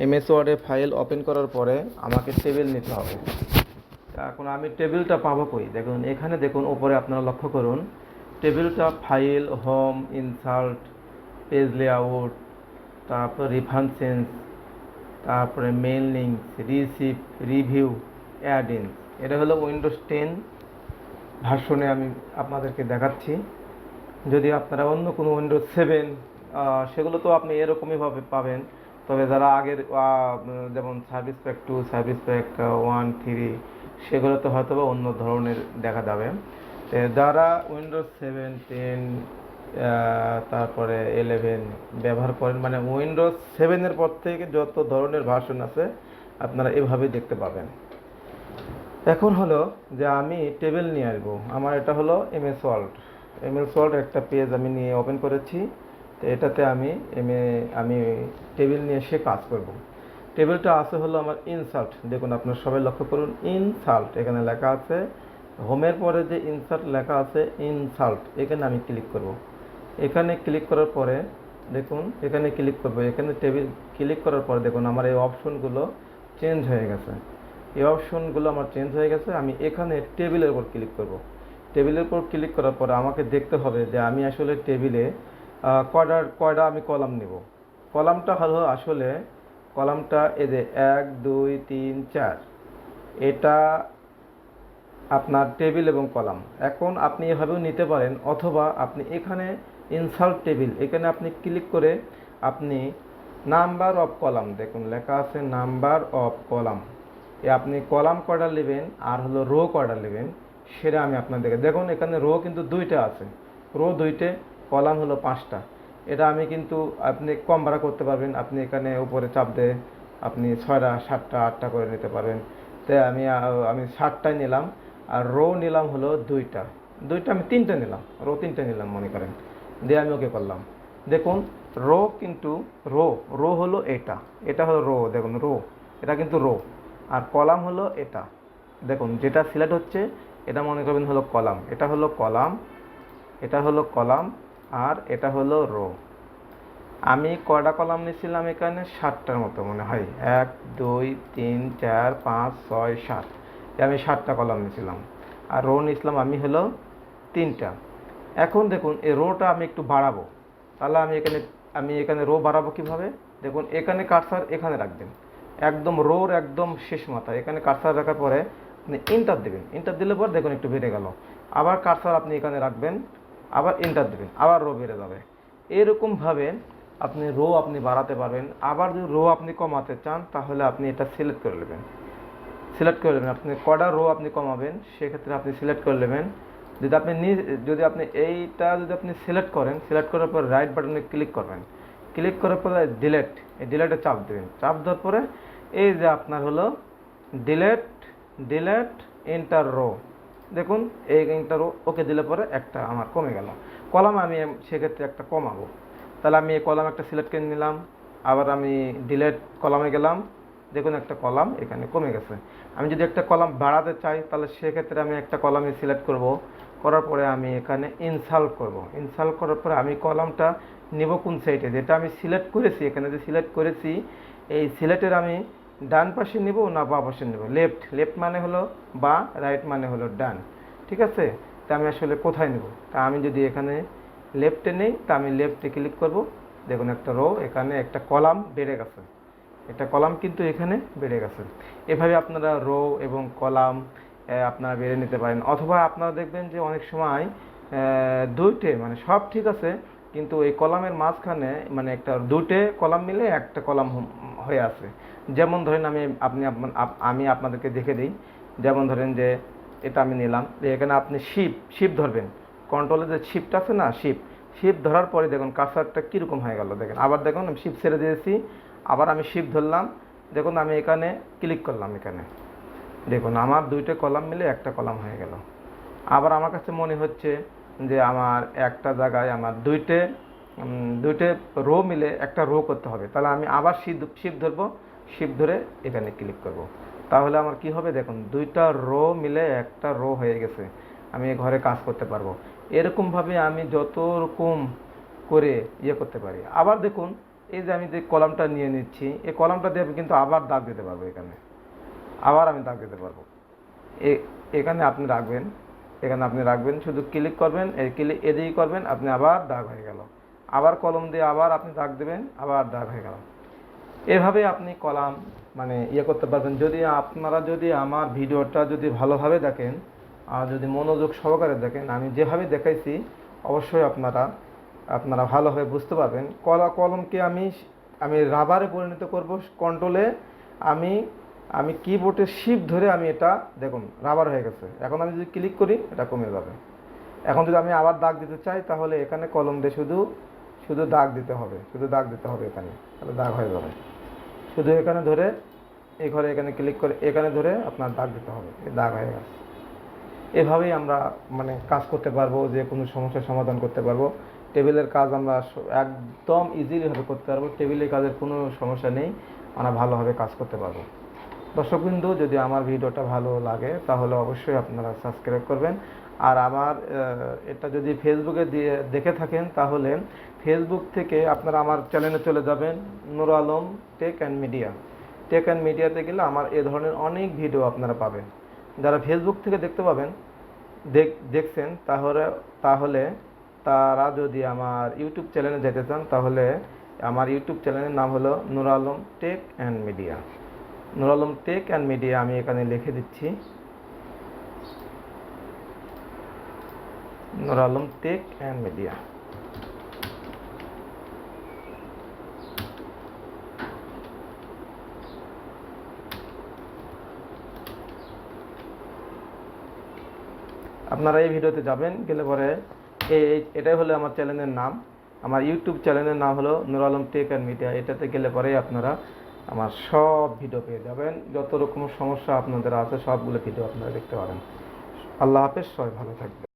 MS ওয়ার্ডে file open করার পরে আমাকে টেবিল নিতে হবে। এখন আমি টেবিলটা পাবো কই? দেখুন এখানে দেখুন উপরে আপনারা লক্ষ্য করুন, টেবিলটা file, home, insert, page layout, তারপর রেফারেন্স, তারপরে mailings, receipt, review, add in. এটা হলো উইন্ডোজ 10 ভার্সনে আমি আপনাদেরকে দেখাচ্ছি। যদি আপনারা অন্য কোনো উইন্ডোজ 7 সেগুলো তো আপনি এরকমইভাবে পাবেন। তবে যারা আগের যেমন সার্ভিস প্যাক 2, সার্ভিস প্যাক 1, 3 সেগুলোতে হয়তো বা অন্য ধরনের দেখা যাবে। যারা উইন্ডোজ 7, 10 তারপরে 11 ব্যবহার করেন, মানে উইন্ডোজ 7-এর পর থেকে যত ধরনের ভার্সন আছে আপনারা এভাবেই দেখতে পাবেন। এখন হলো যে আমি টেবিল নিয়ে আসবো। আমার এটা হলো এমএস ওয়ার্ড একটা পেজ আমি নিয়ে ওপেন করেছি। তো এটাতে আমি টেবিল নিয়ে এসে কাজ করব। টেবিলটা আছে হলো আমার ইনসার্ট। দেখুন আপনারা সবাই লক্ষ্য করুন, ইনসার্ট এখানে লেখা আছে। হোমের পরে যে ইনসার্ট লেখা আছে, ইনসার্ট এখানে আমি ক্লিক করব। এখানে ক্লিক করার পরে দেখুন, এখানে ক্লিক করব। এখানে টেবিল ক্লিক করার পরে দেখুন আমার এই অপশনগুলো চেঞ্জ হয়ে গেছে। এই অপশনগুলো আমার চেঞ্জ হয়ে গেছে। আমি এখানে টেবিলের উপর ক্লিক করব। টেবিলের উপর ক্লিক করার পরে আমাকে দেখতে হবে যে আমি আসলে টেবিলে কয়টা আমি কলাম নেব। কলামটা হলো আসলে কলামটা এই যে 1, 2, 3, 4, এটা আপনার টেবিল এবং কলাম। এখন আপনি এভাবেও নিতে পারেন, অথবা আপনি এখানে ইনসার্ট টেবিল এখানে আপনি ক্লিক করে আপনি নাম্বার অফ কলাম, দেখুন লেখা আছে নাম্বার অফ কলাম, আপনি কলাম কয়টা নেবেন আর হলো রো কয়টা নেবেন সেটা আমি আপনাদেরকে দেখুন। এখানে রো কিন্তু 2টা আছে, রো 2টে, কলাম হলো 5টা। এটা আমি কিন্তু আপনি কম ভাড়া করতে পারবেন। আপনি এখানে উপরে চাপ দিয়ে আপনি 6টা, 7টা, 8টা করে নিতে পারবেন। তাই আমি 7টাই নিলাম। আর রো নিলাম হলো 2টা আমি 3টে নিলাম, রো 3টে নিলাম মনে করেন, দিয়ে আমি ওকে করলাম। দেখুন রো কিন্তু রো হলো এটা হলো রো, দেখুন রো, এটা কিন্তু রো। আর কলাম হলো এটা, দেখুন যেটা সিলেক্ট হচ্ছে এটা মনে করবেন হলো কলাম, এটা হলো কলাম, এটা হলো কলাম, আর এটা হলো রো। আমি কয়টা কলাম নিয়েছিলাম এখানে? 7টার মতো মনে হয়। 1, 2, 3, 4, 5, 6, 7, আমি 7টা কলাম নিয়েছিলাম। আর রো নিয়েছিলাম আমি হলো 3টা। এখন দেখুন এই রোটা আমি একটু বাড়াবো। তাহলে আমি এখানে রো বাড়াবো কিভাবে? দেখুন এখানে কার্সার এখানে রাখবেন, একদম রোর একদম শেষ মাথায় এখানে কার্সার রাখার পরে আপনি এন্টার দেবেন। এন্টার দিলে পর দেখুন একটু বেড়ে গেল। আবার কার্সার আপনি এখানে রাখবেন, আবার এন্টার দেবেন, আবার রো বেড়ে যাবে। এরকমভাবে আপনি রো আপনি বাড়াতে পারবেন। আবার যদি রো আপনি কমাতে চান তাহলে আপনি এটা সিলেক্ট করে নেবেন। আপনি কয়টা রো আপনি কমাবেন সেক্ষেত্রে আপনি সিলেক্ট করে নেবেন। যদি আপনি সিলেক্ট করার পর রাইট বাটনে ক্লিক করবেন। ক্লিক করার পরে ডিলেটে চাপ দেবেন। চাপ দেওয়ার পরে এই যে আপনার হলো ডিলেট এন্টার রো, দেখুন এই এন্টার রো ওকে দিলে পরে একটা আমার কমে গেল কলাম। আমি সেক্ষেত্রে একটা কমাবো। তাহলে আমি এই কলাম একটা সিলেক্ট করে নিলাম, আবার আমি ডিলেট কলামে গেলাম, দেখুন একটা কলাম এখানে কমে গেছে। আমি যদি একটা কলাম বাড়াতে চাই তাহলে সেক্ষেত্রে আমি একটা কলামে সিলেক্ট করব। করার পরে আমি এখানে ইনসার্ট করব। ইনসার্ট করার পরে আমি কলামটা নেব কোন সাইডে, যেটা আমি সিলেক্ট করেছি, এখানে যে সিলেক্ট করেছি এই সিলেক্টের আমি ডান পাশে নেব না বাঁ পাশে নেব। লেফট মানে হলো বা, রাইট মানে হলো ডান, ঠিক আছে? তা আমি আসলে কোথায় নেব? তা আমি যদি এখানে লেফটে নেই তা আমি লেফটে ক্লিক করব। দেখুন একটা রো, এখানে একটা কলাম বেড়ে গেছে, এটা কলাম কিন্তু এখানে বেড়ে গেছে। এভাবে আপনারা রো এবং কলাম আপনারা বেড়ে নিতে পারেন। অথবা আপনারা দেখবেন যে অনেক সময় 2টে মানে সব ঠিক আছে কিন্তু এই কলামের মাঝখানে মানে একটা 2টে কলাম মিলে একটা কলাম হয়ে আছে। যেমন ধরেন আমি আপনাদেরকে দেখে দিই। যেমন ধরেন যে এটা আমি নিলাম, এখানে আপনি শিপ ধরবেন, কন্ট্রোলে যে শিফট আছে না, শিপ ধরার পরে দেখুন কার্সারটা কীরকম হয়ে গেল। দেখেন আবার দেখুন আমি শিপ ছেড়ে দিয়েছি, আবার আমি শিপ ধরলাম, দেখুন আমি এখানে ক্লিক করলাম, এখানে দেখুন আমার 2টে কলাম মিলে একটা কলাম হয়ে গেল। আবার আমার কাছে মনে হচ্ছে যে আমার একটা জায়গায় আমার দুইটে রো মিলে একটা রো করতে হবে, তাহলে আমি আবার শিপ ধরবো, শিপ ধরে এখানে ক্লিক করব। তাহলে আমার কি হবে? দেখুন 2টা রো মিলে একটা রো হয়ে গেছে, আমি ঘরে কাজ করতে পারবো। এরকমভাবে আমি যত রকম করে করতে পারি। আবার দেখুন এই যে আমি যে কলামটা নিয়ে নিচ্ছি, এই কলামটা দিয়ে আমি কিন্তু আবার দাগ দিতে পারবো। এখানে আবার আমি দাগ দিতে পারবো। এখানে আপনি রাখবেন, এখানে আপনি রাখবেন, শুধু ক্লিক করবেন, এই ক্লিক এদিকে করবেন, আপনি আবার দাগ হয়ে গেল। আবার কলম দিয়ে আবার আপনি দাগ দেবেন, আবার দাগ হয়ে গেল। এভাবে আপনি কলাম মানে করতে পারবেন। যদি আপনারা যদি আমার ভিডিওটা যদি ভালোভাবে দেখেন আর যদি মনোযোগ সহকারে দেখেন, আমি যেভাবে দেখাইছি অবশ্যই আপনারা ভালোভাবে বুঝতে পারবেন। কলমকে আমি রাবারে পরিণত করব কন্ট্রোলে। আমি আমি কিবোর্ডের শিফট ধরে আমি এটা দেখুন রাবার হয়ে গেছে। এখন আমি যদি ক্লিক করি এটা কমে যাবে। এখন যদি আমি আবার দাগ দিতে চাই তাহলে এখানে কলম দিয়ে শুধু দাগ দিতে হবে, এখানে তাহলে দাগ হয়ে যাবে। শুধু এখানে ধরে এই ঘরে এখানে ক্লিক করে এখানে ধরে আপনার দাগ দিতে হবে, এই দাগ হয়ে গেছে। এভাবেই আমরা মানে কাজ করতে পারবো, যে কোনো সমস্যার সমাধান করতে পারবো। টেবিলের কাজ আমরা একদম ইজিলিভাবে করতে পারবো। টেবিলের কাজের কোনো সমস্যা নেই, আমরা ভালোভাবে কাজ করতে পারবো। দর্শকবৃন্দ, যদি আমার ভিডিওটা ভালো লাগে তাহলে অবশ্যই আপনারা সাবস্ক্রাইব করবেন। আর আমার এটা যদি ফেসবুকে দেখে থাকেন তাহলে ফেসবুক থেকে আপনারা আমার চ্যানেলে চলে যাবেন, নূর আলম টেক অ্যান্ড মিডিয়াতে গেলে আমার এ ধরনের অনেক ভিডিও আপনারা পাবেন। যারা ফেসবুক থেকে দেখছেন তাহলে তারা যদি আমার ইউটিউব চ্যানেলে যেতে চান তাহলে আমার ইউটিউব চ্যানেলের নাম হলো নূর আলম টেক অ্যান্ড মিডিয়া। আমি এখানে লিখে দিচ্ছি নূর আলম টেক অ্যান্ড মিডিয়া। আপনারা এই ভিডিওতে যাবেন, গেলে পরে এটাই হলো আমার চ্যানেলের নাম। আমার ইউটিউব চ্যানেলের নাম হলো নূর আলম টেক অ্যান্ড মিডিয়া। এটাতে গেলে পরে আপনারা আমার সব ভিডিও পেয়ে যাবেন। যত রকম সমস্যা আপনাদের আছে সবগুলো ভিডিও আপনারা দেখতে পাবেন। আল্লাহ হাফেজ, সবাই ভালো থাকবেন।